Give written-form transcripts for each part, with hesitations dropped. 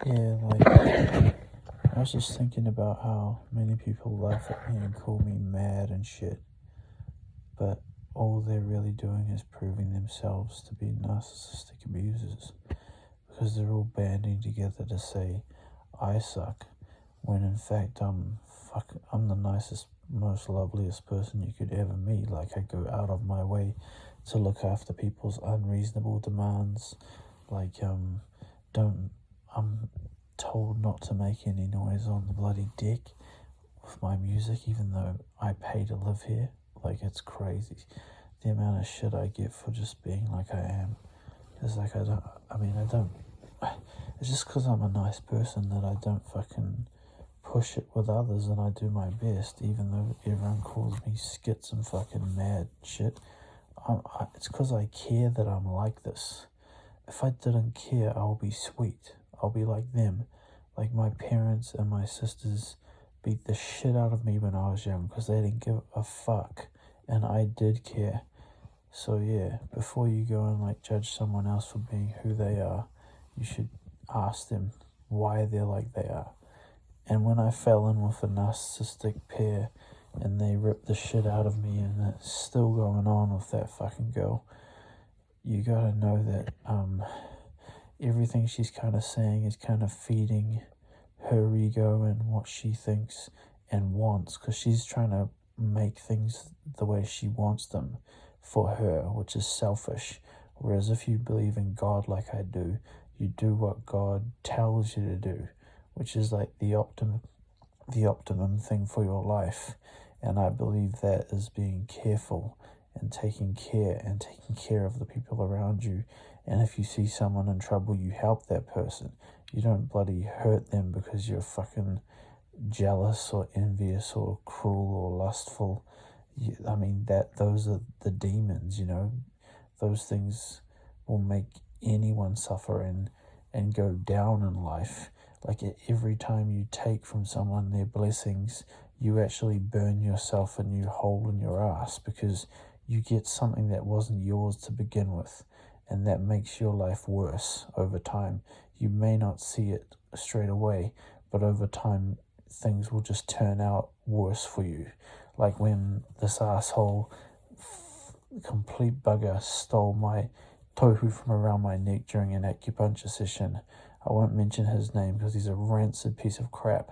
Yeah, like, I was just thinking about how many people laugh at me and call me mad and shit, but all they're really doing is proving themselves to be narcissistic abusers, because they're all banding together to say I suck, when in fact I'm the nicest, most loveliest person you could ever meet. Like, I go out of my way to look after people's unreasonable demands. Like, don't I'm told not to make any noise on the bloody deck with my music, even though I pay to live here. Like, it's crazy the amount of shit I get for just being like I am. It's like, I don't, it's just because I'm a nice person that I don't fucking push it with others, and I do my best, even though everyone calls me skits and fucking mad shit. It's because I care that I'm like this. If I didn't care, I'll be sweet. I'll be like them. Like, my parents and my sisters beat the shit out of me when I was young because they didn't give a fuck, and I did care. So yeah, before you go and like judge someone else for being who they are, you should ask them why they're like they are. And when I fell in with a narcissistic pair and they ripped the shit out of me, and it's still going on with that fucking girl, you gotta know that everything she's kind of saying is kind of feeding her ego and what she thinks and wants, because she's trying to make things the way she wants them for her, which is selfish. Whereas if you believe in God like I do, you do what God tells you to do, which is like the optimum thing for your life. And I believe that is being careful and taking care of the people around you. And if you see someone in trouble, you help that person. You don't bloody hurt them because you're fucking jealous or envious or cruel or lustful. Those are the demons, Those things will make anyone suffer and go down in life. Like, every time you take from someone their blessings, you actually burn yourself a new hole in your ass, because you get something that wasn't yours to begin with, and that makes your life worse over time. You may not see it straight away, but over time things will just turn out worse for you. Like when this asshole, complete bugger, stole my tohu from around my neck during an acupuncture session. I won't mention his name because he's a rancid piece of crap,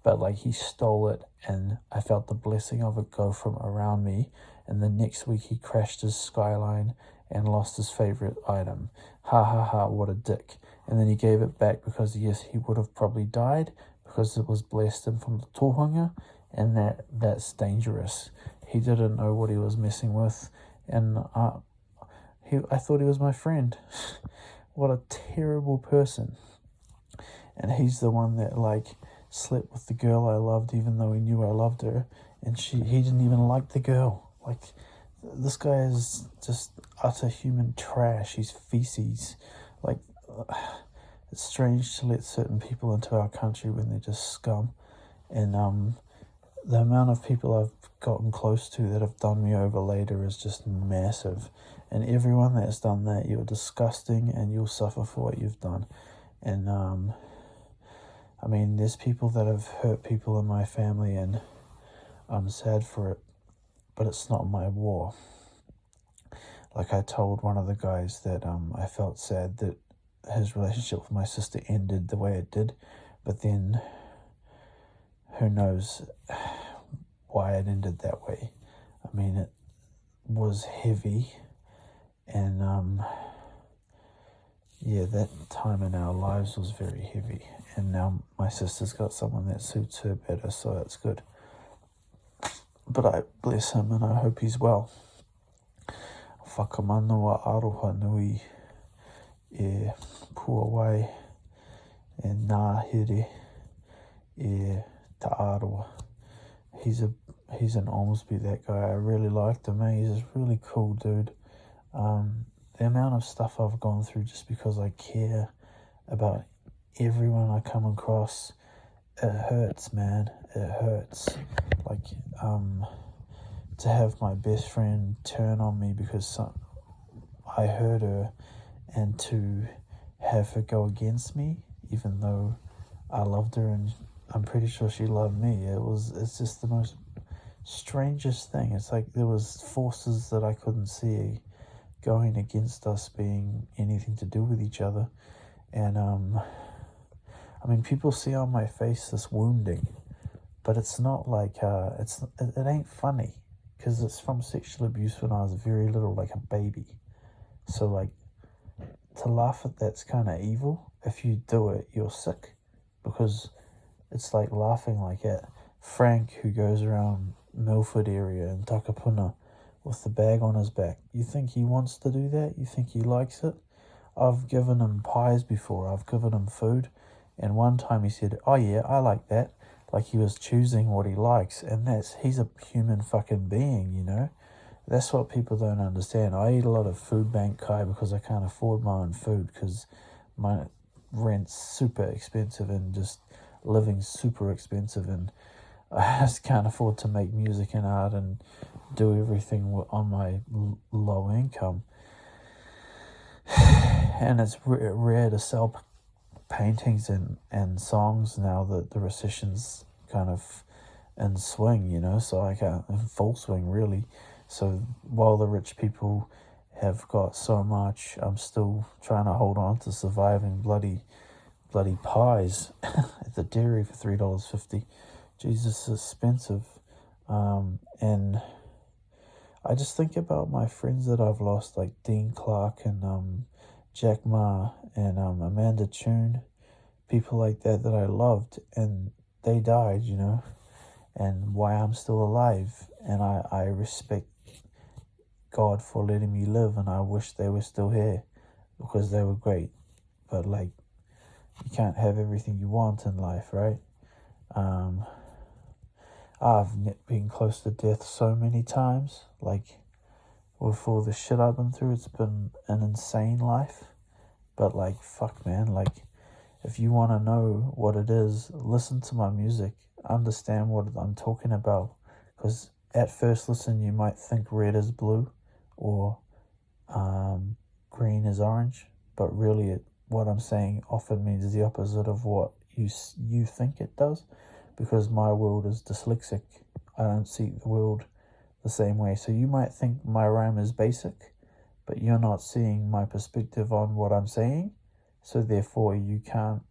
but like, he stole it and I felt the blessing of it go from around me, and the next week he crashed his Skyline and lost his favorite item. Ha ha ha, what a dick. And then he gave it back because, yes, he would have probably died because it was blessed him from the tohunga, and that's dangerous. He didn't know what he was messing with, and I thought he was my friend. What a terrible person. And he's the one that like slept with the girl I loved, even though he knew I loved her, and he didn't even like the girl. Like, this guy is just utter human trash. He's feces. Like, it's strange to let certain people into our country when they're just scum. And the amount of people I've gotten close to that have done me over later is just massive. And everyone that's done that, you're disgusting and you'll suffer for what you've done. And there's people that have hurt people in my family, and I'm sad for it, but it's not my war. Like, I told one of the guys that I felt sad that his relationship with my sister ended the way it did, but then who knows why it ended that way. It was heavy, and that time in our lives was very heavy, and now my sister's got someone that suits her better, so that's good. But I bless him and I hope he's well. Whakamanawa aroha nui e puawai e nāhere e ta'aroa. He's an Ormsby, that guy. I really liked him. He's a really cool dude. The amount of stuff I've gone through just because I care about everyone I come across, it hurts, man. It hurts. Like, to have my best friend turn on me because I hurt her, and to have her go against me, even though I loved her and I'm pretty sure she loved me. It's just the most strangest thing. It's like there was forces that I couldn't see going against us being anything to do with each other. And I mean, people see on my face this wounding, but it's not like it ain't funny, because it's from sexual abuse when I was very little, like a baby. So like, to laugh at that's kind of evil. If you do it, you're sick, because it's like laughing like at Frank, who goes around Milford area and Takapuna with the bag on his back. You think he wants to do that? You think he likes it? I've given him pies before. I've given him food. And one time he said, oh yeah, I like that. Like he was choosing what he likes. And he's a human fucking being, you know? That's what people don't understand. I eat a lot of food bank kai because I can't afford my own food, because my rent's super expensive and just living super expensive, and I just can't afford to make music and art and do everything on my low income. And it's rare to sell paintings and songs now that the recession's kind of in swing, you know, so I can't, in full swing really. So while the rich people have got so much, I'm still trying to hold on to surviving bloody pies at the dairy for $3.50. Jesus, it's expensive. And I just think about my friends that I've lost, like Dean Clark and Jack Ma and Amanda Tune, people like that I loved, and they died, you know, and why I'm still alive. And I respect God for letting me live, and I wish they were still here, because they were great. But like, you can't have everything you want in life, right? I've been close to death so many times. Like, with all the shit I've been through, it's been an insane life. But like, fuck man, like, if you want to know what it is, listen to my music, understand what I'm talking about. Because at first listen, you might think red is blue or green is orange, but really what I'm saying often means the opposite of what you think it does, because my world is dyslexic. I don't see the world the same way. So you might think my rhyme is basic, but you're not seeing my perspective on what I'm saying, so therefore you can't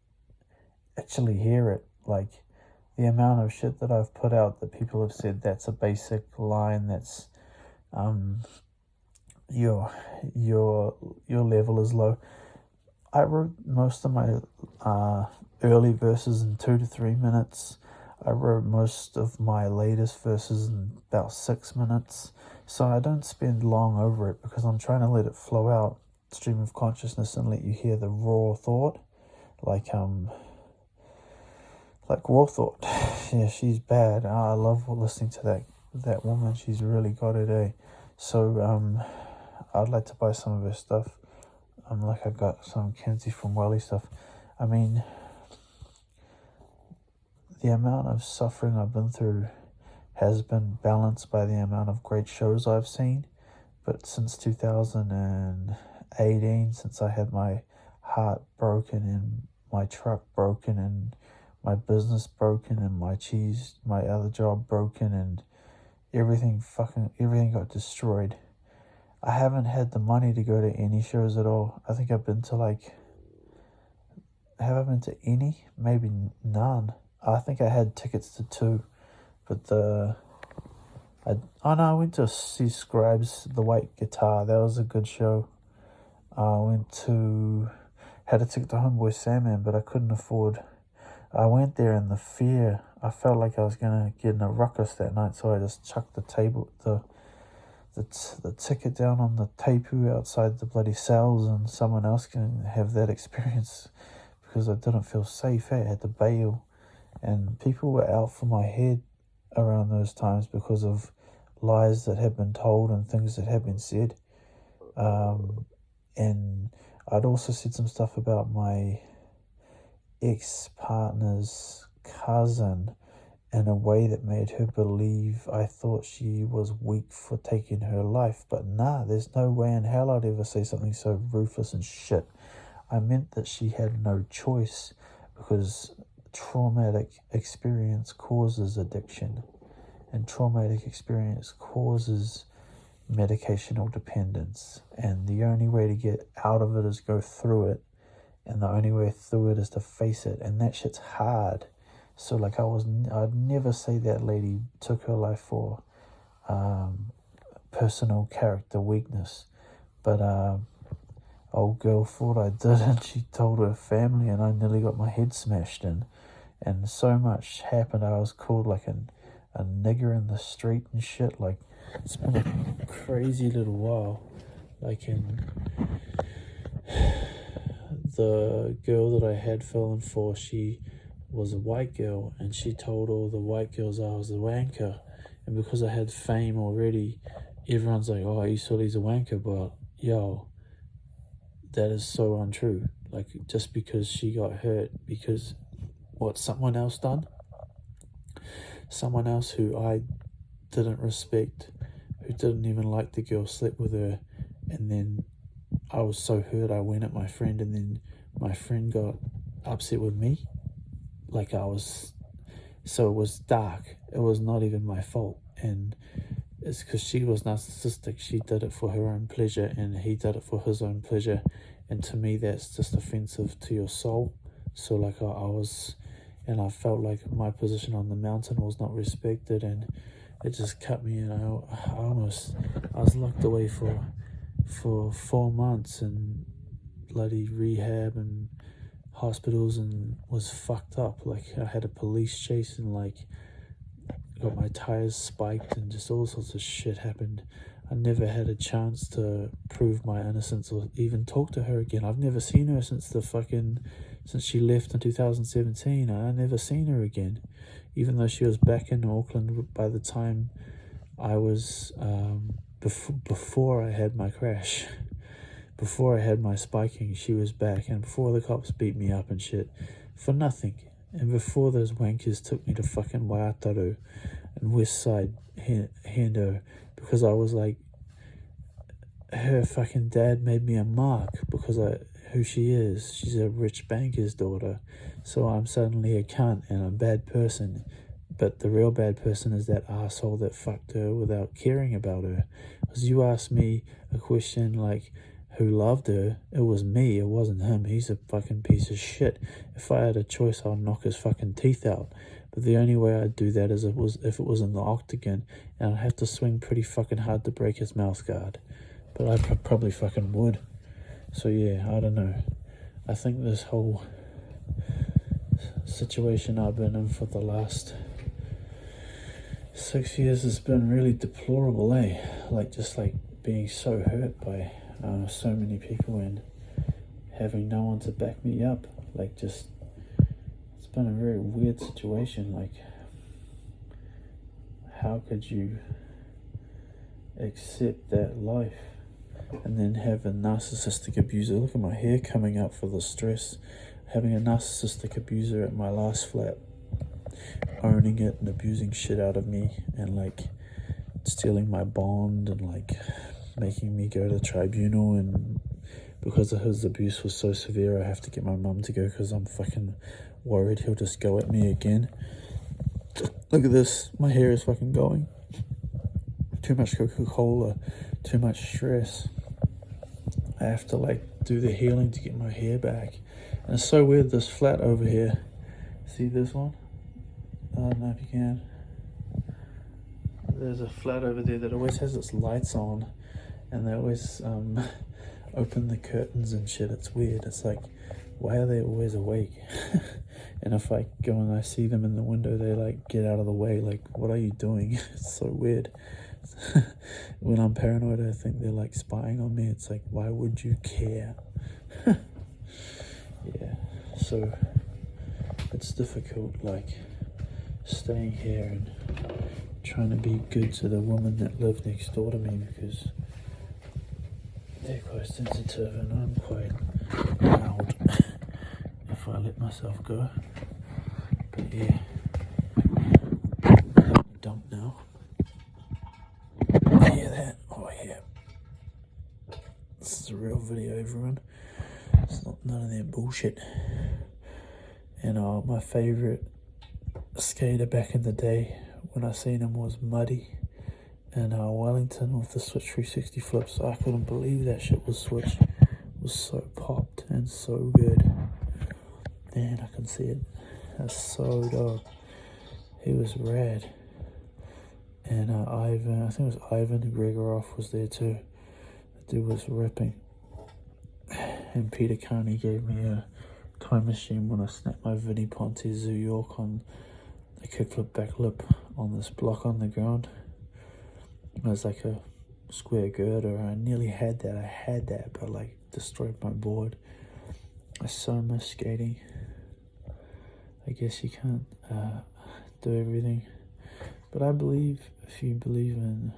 actually hear it. Like, the amount of shit that I've put out that people have said that's a basic line, that's your level is low. I wrote most of my early verses in 2 to 3 minutes. I wrote most of my latest verses in about 6 minutes. So I don't spend long over it, because I'm trying to let it flow out, stream of consciousness, and let you hear the raw thought. Like Raw Thought. Yeah, she's bad. I love listening to that woman. She's really got it, eh? So I'd like to buy some of her stuff. Like I got some Kenzie from Welly stuff. I mean, the amount of suffering I've been through has been balanced by the amount of great shows I've seen. But since 2018, since I had my heart broken and my truck broken and my business broken and my other job broken, and everything got destroyed, I haven't had the money to go to any shows at all. I think I've been to have I been to any? Maybe none. I think I had tickets to 2, but I went to see Scribes, The White Guitar. That was a good show. I had a ticket to Homeboy Sandman, but I couldn't afford. I went there in the fear. I felt like I was gonna get in a ruckus that night, so I just chucked the ticket down on the tepu outside the bloody cells, and someone else can have that experience, because I didn't feel safe. I had to bail, and people were out for my head around those times because of lies that had been told and things that had been said. And I'd also said some stuff about my ex-partner's cousin in a way that made her believe I thought she was weak for taking her life. But nah, there's no way in hell I'd ever say something so ruthless and shit. I meant that she had no choice, because traumatic experience causes addiction, and traumatic experience causes medicational dependence, and the only way to get out of it is go through it, and the only way through it is to face it, and that shit's hard. So like I'd never say that lady took her life for personal character weakness, but old girl thought I did, and she told her family, and I nearly got my head smashed in, and so much happened. I was called like a nigger in the street and shit. Like, it's been a crazy little while. Like, in the girl that I had fallen for, she was a white girl, and she told all the white girls I was a wanker, and because I had fame already, everyone's like, oh, you saw he's a wanker. But yo, that is so untrue. Like, just because she got hurt because what someone else done, someone else who I didn't respect, who didn't even like the girl, slept with her, and then I was so hurt I went at my friend, and then my friend got upset with me. Like, so it was dark. It was not even my fault, and it's because she was narcissistic. She did it for her own pleasure, and he did it for his own pleasure, and to me that's just offensive to your soul. So like I felt like my position on the mountain was not respected, and it just cut me, and I was locked away for 4 months in bloody rehab and hospitals, and was fucked up. Like, I had a police chase, and like got my tires spiked, and just all sorts of shit happened. I never had a chance to prove my innocence or even talk to her again. I've never seen her since she left in 2017. I never seen her again, even though she was back in Auckland by the time I was before I had my crash. Before I had my spiking, she was back, and before the cops beat me up and shit for nothing, and before those wankers took me to fucking Waikato and West Side Hendo, because I was like, her fucking dad made me a mark because who she is. She's a rich banker's daughter, so I'm suddenly a cunt and a bad person. But the real bad person is that asshole that fucked her without caring about her. Because you asked me a question like, who loved her? It was me, it wasn't him. He's a fucking piece of shit. If I had a choice, I'd knock his fucking teeth out. But the only way I'd do that is if it was in the octagon, and I'd have to swing pretty fucking hard to break his mouth guard. But I probably fucking would. So yeah, I don't know. I think this whole situation I've been in for the last 6 years has been really deplorable, like just like being so hurt by so many people, and having no one to back me up. Like, just, it's been a very weird situation. Like, how could you accept that life and then have a narcissistic abuser? Look at my hair coming up for the stress. Having a narcissistic abuser at my last flat, owning it and abusing shit out of me, and like stealing my bond, and like making me go to tribunal, and because of his abuse was so severe, I have to get my mum to go because I'm fucking worried he'll just go at me again. Look at this, my hair is fucking going. Too much Coca-Cola, too much stress. I have to like do the healing to get my hair back. And it's so weird, this flat over here, see this one? I don't know if you can. There's a flat over there that always has its lights on, and they always open the curtains and shit. It's weird. It's like, why are they always awake? And if I go and I see them in the window, they like get out of the way. Like, what are you doing? It's so weird. When I'm paranoid, I think they're like spying on me. It's like, why would you care? Yeah, so it's difficult, like staying here and trying to be good to the woman that lived next door to me, because they're quite sensitive and I'm quite loud if I let myself go. But yeah, dump now. Hear that? Oh yeah. This is a real video, everyone. It's not None of that bullshit. And my favourite skater back in the day when I seen him was Muddy in Wellington with the Switch 360 flips. I couldn't believe that shit was Switch. It was so popped and so good. Man, I can see it. That's so dope. He was rad. And Ivan, I think it was Ivan Gregorov was there too. The dude was ripping. And Peter Carney gave me a time machine when I snapped my Vinnie Ponte Zoo York on a kickflip back lip on this block on the ground. It was like a square girder. I nearly had that. I had that, but like destroyed my board. I so miss skating. I guess you can't do everything. But I believe if you believe in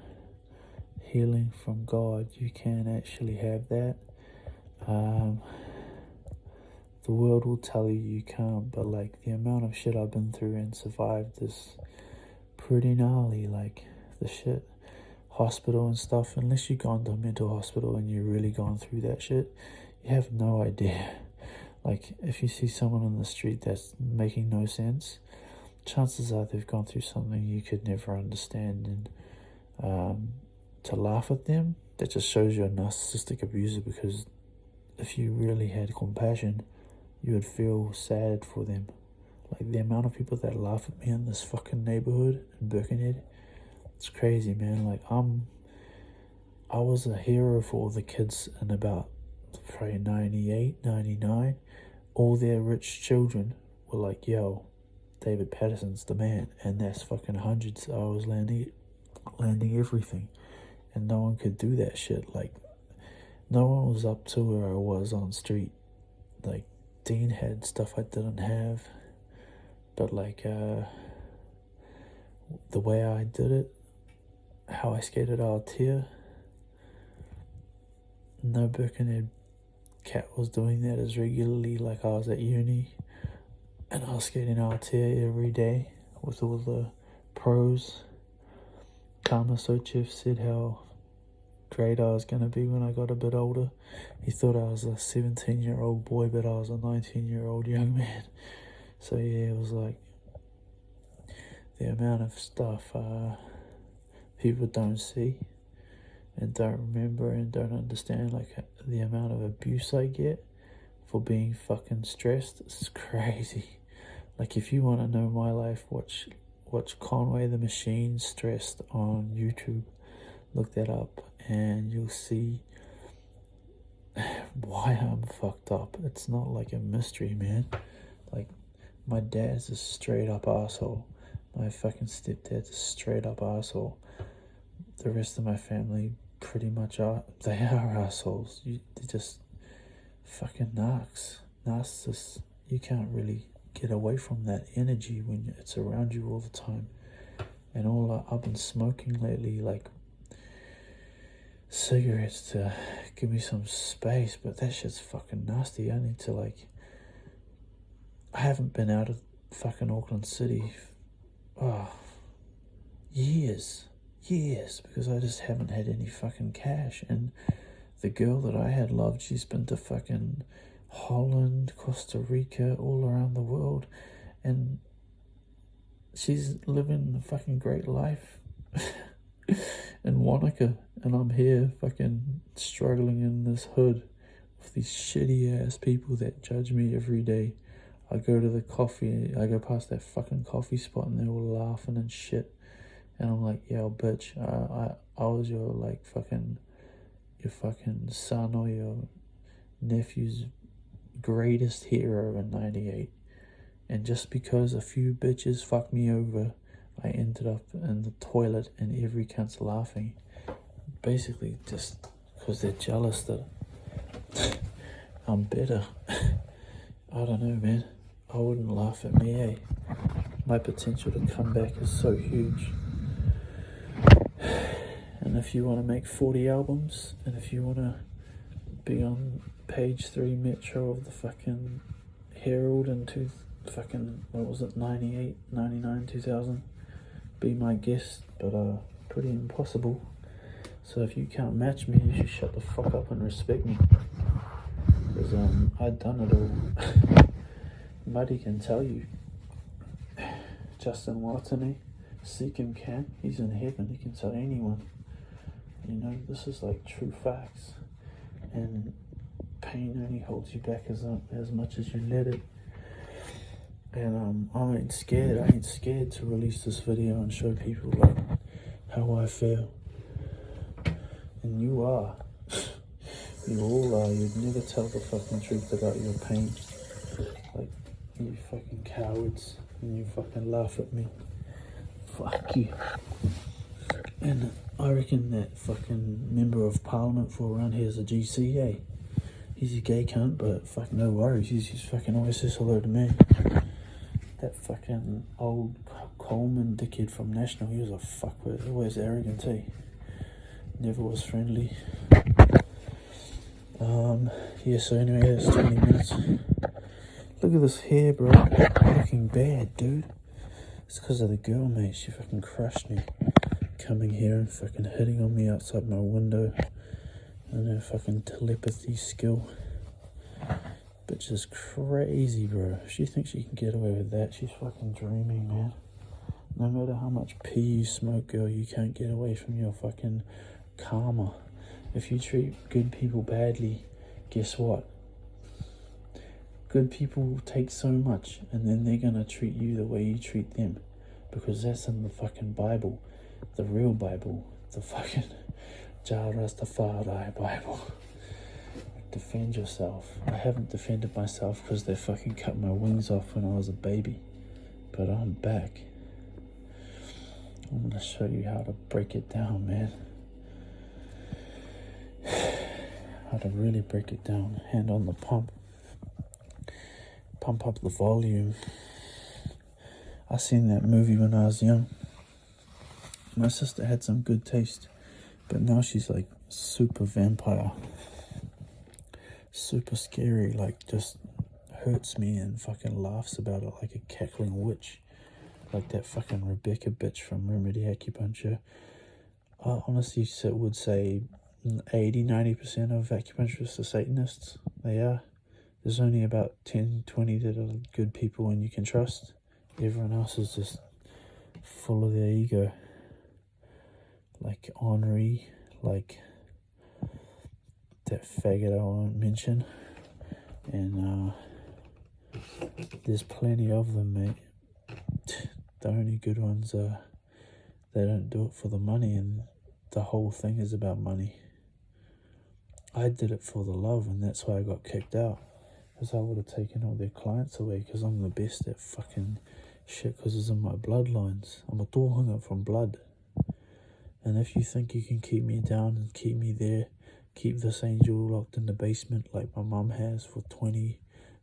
healing from God, you can actually have that. The world will tell you can't, but like the amount of shit I've been through and survived is pretty gnarly. Like the shit, hospital and stuff, unless you've gone to a mental hospital and you've really gone through that shit, you have no idea. Like if you see someone on the street that's making no sense, chances are they've gone through something you could never understand. And to laugh at them, that just shows you're a narcissistic abuser, because if you really had compassion, you would feel sad for them. Like the amount of people that laugh at me in this fucking neighborhood in Birkenhead, it's crazy, man. Like I was a hero for all the kids in about probably 98, 99. All their rich children were like, yo, David Patterson's the man, and that's fucking hundreds. I was landing everything, and no one could do that shit. Like no one was up to where I was on street. Like Dean had stuff I didn't have, but like the way I did it, how I skated Altea, no Birkenhead cat was doing that as regularly. Like I was at uni and I was skating Altea every day with all the pros. Kama Sochev said how great I was going to be when I got a bit older. He thought I was a 17-year-old boy, but I was a 19-year-old young man. So yeah, it was like the amount of stuff people don't see and don't remember and don't understand. Like the amount of abuse I get for being fucking stressed is crazy. Like if you want to know my life, watch Conway the Machine Stressed on YouTube. Look that up and you'll see why I'm fucked up. It's not like a mystery, man. Like my dad's a straight up asshole. My fucking stepdad's a straight up asshole. The rest of my family pretty much are. They are assholes. They're just fucking narcissists. You can't really get away from that energy when it's around you all the time. And all I've been smoking lately, like cigarettes to give me some space, but that shit's fucking nasty. I need to I haven't been out of fucking Auckland City years, because I just haven't had any fucking cash. And the girl that I had loved, she's been to fucking Holland, Costa Rica, all around the world, and she's living a fucking great life in Wanaka, and I'm here fucking struggling in this hood with these shitty ass people that judge me every day. I go past that fucking coffee spot and they're all laughing and shit, and I'm like, yo bitch, I was your your fucking son or your nephew's greatest hero in 98, and just because a few bitches fucked me over, I ended up in the toilet and every cunt's laughing, basically just because they're jealous that I'm better. I don't know, man. I wouldn't laugh at me, eh? My potential to come back is so huge. And if you want to make 40 albums, and if you want to be on page 3 Metro of the fucking Herald in 98, 99, 2000, be my guest, but pretty impossible. So if you can't match me, you should shut the fuck up and respect me. Because I'd done it all. Muddy can tell you. Justin Watney, seek him can. He's in heaven. He can tell anyone. You know, this is like true facts. And pain only holds you back as much as you let it. And I ain't scared to release this video and show people like how I feel. And you are. You all are. You'd never tell the fucking truth about your pain. Like, you fucking cowards. And you fucking laugh at me. Fuck you. And I reckon that fucking member of parliament for around here is a GCA. He's a gay cunt, but fuck no worries. He's fucking always says hello to me. That fucking old Coleman dickhead from National, he was a fuckwit. Always arrogant, eh? Never was friendly. Yeah, so anyway, that's 20 minutes. Look at this hair, bro. Looking bad, dude. It's because of the girl, mate. She fucking crushed me. Coming here and fucking hitting on me outside my window. And her fucking telepathy skill. Bitch is crazy, bro. She thinks she can get away with that. She's fucking dreaming, man. No matter how much pee you smoke, girl, you can't get away from your fucking karma. If you treat good people badly, guess what? Good people take so much, and then they're gonna treat you the way you treat them. Because that's in the fucking Bible. The real Bible. The fucking Jah Rastafari Bible. Defend yourself. I haven't defended myself because they fucking cut my wings off when I was a baby. But I'm back. I'm gonna show you how to break it down, man. How to really break it down. Hand on the pump. Pump up the volume. I seen that movie when I was young. My sister had some good taste, but now she's like super vampire. Super scary, like just hurts me and fucking laughs about it like a cackling witch. Like that fucking Rebecca bitch from Remedy Acupuncture. I honestly would say 80-90% of acupuncturists are Satanists. They are. There's only about 10-20 that are good people and you can trust. Everyone else is just full of their ego. Like Henri, like that faggot I won't mention. And there's plenty of them, mate. The only good ones are they don't do it for the money, and the whole thing is about money. I did it for the love, and that's why I got kicked out. Because I would have taken all their clients away, because I'm the best at fucking shit, because it's in my bloodlines. I'm a tōhunga from blood. And if you think you can keep me down and keep me there, keep this angel locked in the basement like my mum has for 20,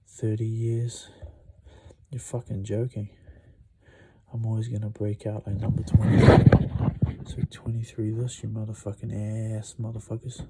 30 years, you're fucking joking. I'm always going to break out like number 23. So 23 this, you motherfucking ass motherfuckers.